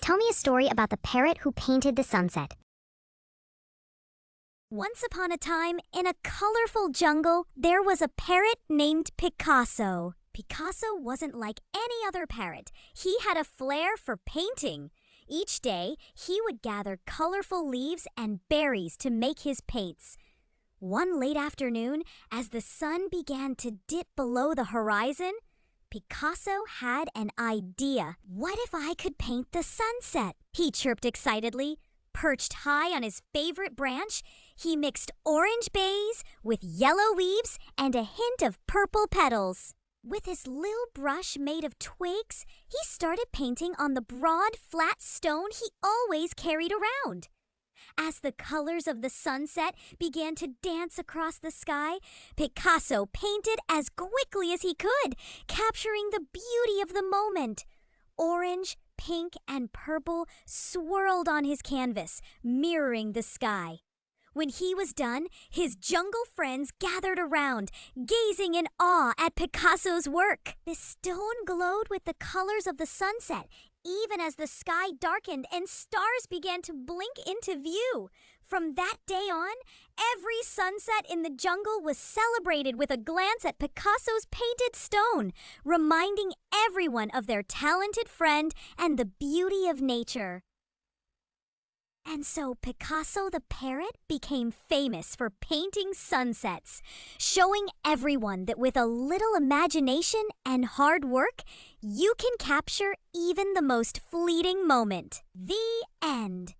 Tell me a story about the parrot who painted the sunset. Once upon a time, in a colorful jungle, there was a parrot named Picasso. Picasso wasn't like any other parrot. He had a flair for painting. Each day, he would gather colorful leaves and berries to make his paints. One late afternoon, as the sun began to dip below the horizon, Picasso had an idea. What if I could paint the sunset? He chirped excitedly. Perched high on his favorite branch, he mixed orange bays with yellow leaves and a hint of purple petals. With his little brush made of twigs, he started painting on the broad, flat stone he always carried around. As the colors of the sunset began to dance across the sky, Picasso painted as quickly as he could, capturing the beauty of the moment. Orange, pink, and purple swirled on his canvas, mirroring the sky. When he was done, his jungle friends gathered around, gazing in awe at Picasso's work. The stone glowed with the colors of the sunset, even as the sky darkened and stars began to blink into view. From that day on, every sunset in the jungle was celebrated with a glance at Picasso's painted stone, reminding everyone of their talented friend and the beauty of nature. And so Picasso the parrot became famous for painting sunsets, showing everyone that with a little imagination and hard work, you can capture even the most fleeting moment. The end.